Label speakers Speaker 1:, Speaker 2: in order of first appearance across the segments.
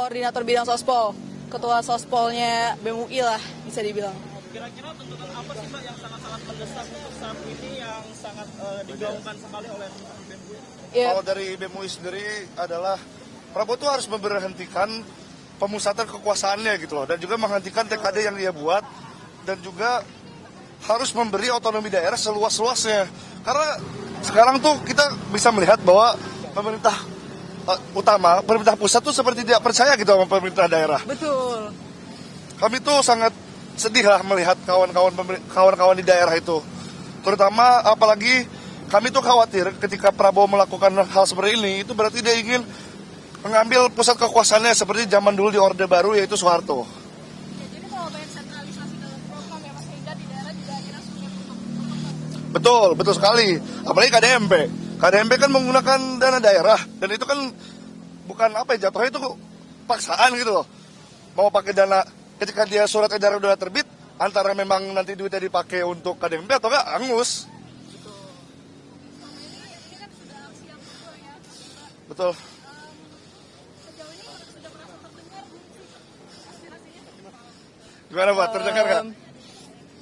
Speaker 1: koordinator bidang sospol, ketua sospolnya BEM UI lah bisa dibilang.
Speaker 2: Kira-kira tuntutan apa sih Mbak yang sangat-sangat mendesak untuk saat ini yang sangat digaungkan sekali oleh teman-teman BEM UI?
Speaker 3: Kalau dari BEM UI sendiri adalah Prabowo itu harus memberhentikan pemusatan kekuasaannya gitu loh, dan juga menghentikan TKD yang dia buat, dan juga harus memberi otonomi daerah seluas-luasnya. Karena sekarang tuh kita bisa melihat bahwa pemerintah pemerintah pusat tuh seperti tidak percaya gitu sama pemerintah daerah.
Speaker 1: Betul.
Speaker 3: Kami tuh sangat sedih lah melihat kawan-kawan di daerah itu. Terutama apalagi kami tuh khawatir ketika Prabowo melakukan hal seperti ini, itu berarti dia ingin mengambil pusat kekuasaannya seperti zaman dulu di Orde Baru, yaitu Soeharto.
Speaker 4: Jadi kalau banyak sentralisasi dalam program ya Mas, sehingga di daerah juga akhirnya sulit untuk
Speaker 3: Betul sekali. Apalagi KDMP. KDMP kan menggunakan dana daerah, dan itu kan bukan apa ya, jatuhnya itu paksaan gitu loh. Mau pakai dana ketika dia surat edaran udah terbit, antara memang nanti duitnya dipakai untuk KDMP atau enggak, angus.
Speaker 4: ini kan sudah aksi yang betul ya Mbak.
Speaker 3: Betul.
Speaker 4: Sejauh ini sudah merasa terdengar belum sih aspirasinya?
Speaker 3: Gimana Pak, terdengar nggak?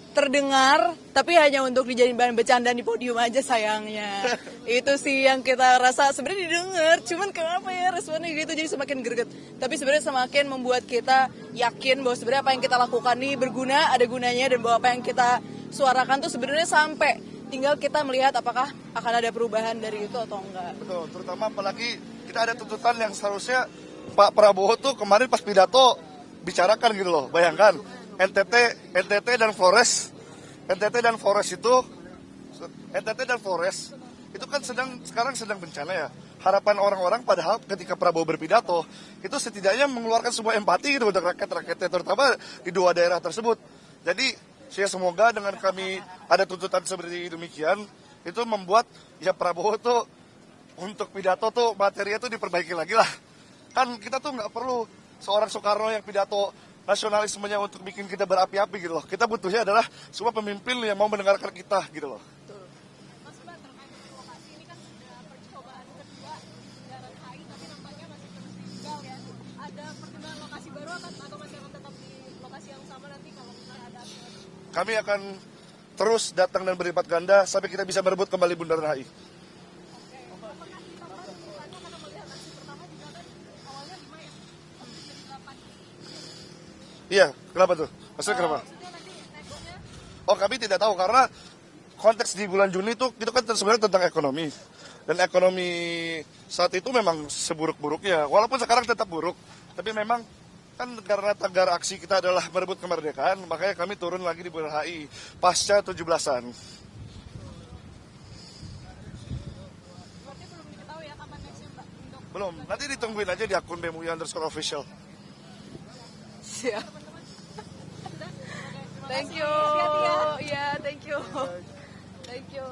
Speaker 1: Terdengar, tapi hanya untuk dijadiin bahan bercandaan di podium aja sayangnya. Itu sih yang kita rasa sebenarnya didengar, cuman kenapa ya responnya gitu, jadi semakin greget. Tapi sebenarnya semakin membuat kita yakin bahwa sebenarnya apa yang kita lakukan nih berguna, ada gunanya, dan bahwa apa yang kita suarakan tuh sebenarnya sampai. Tinggal kita melihat apakah akan ada perubahan dari itu atau enggak.
Speaker 3: Betul, terutama apalagi kita ada tuntutan yang seharusnya Pak Prabowo tuh kemarin pas pidato bicarakan gitu loh. Bayangkan NTT dan Flores itu kan sekarang sedang bencana ya. Harapan orang-orang padahal ketika Prabowo berpidato itu setidaknya mengeluarkan sebuah empati gitu untuk rakyat-rakyatnya, terutama di dua daerah tersebut. Jadi saya semoga dengan kami ada tuntutan seperti demikian, itu membuat ya Prabowo tuh untuk pidato tuh materinya tuh diperbaiki lagi lah. Kan kita tuh nggak perlu seorang Soekarno yang pidato nasionalismenya untuk bikin kita berapi-api gitu loh. Kita butuhnya adalah semua pemimpin yang mau mendengarkan kita gitu loh.
Speaker 4: Mas Mbak, terkait dengan lokasi ini kan sudah percobaan kedua di Bundaran HI, tapi nampaknya masih terus ditinggal ya. Ada perkembangan lokasi baru atau masih akan tetap di lokasi yang sama nanti kalau misalnya ada aspirasi?
Speaker 3: Kami akan terus datang dan berlipat ganda sampai kita bisa merebut kembali Bundaran HI. Iya, kenapa tuh? Maksudnya kenapa? Oh, kami tidak tahu karena konteks di bulan Juni itu kan sebenarnya tentang ekonomi. Dan ekonomi saat itu memang seburuk-buruknya. Walaupun sekarang tetap buruk, tapi memang kan karena tagar aksi kita adalah merebut kemerdekaan, makanya kami turun lagi di Bundaran HI pasca 17-an.
Speaker 4: Berarti belum diketahui ya kapan nextnya Mbak?
Speaker 3: Belum, nanti ditungguin aja di akun BEM_UI_official.
Speaker 1: Siap. Thank you. Iya, thank you. Thank you.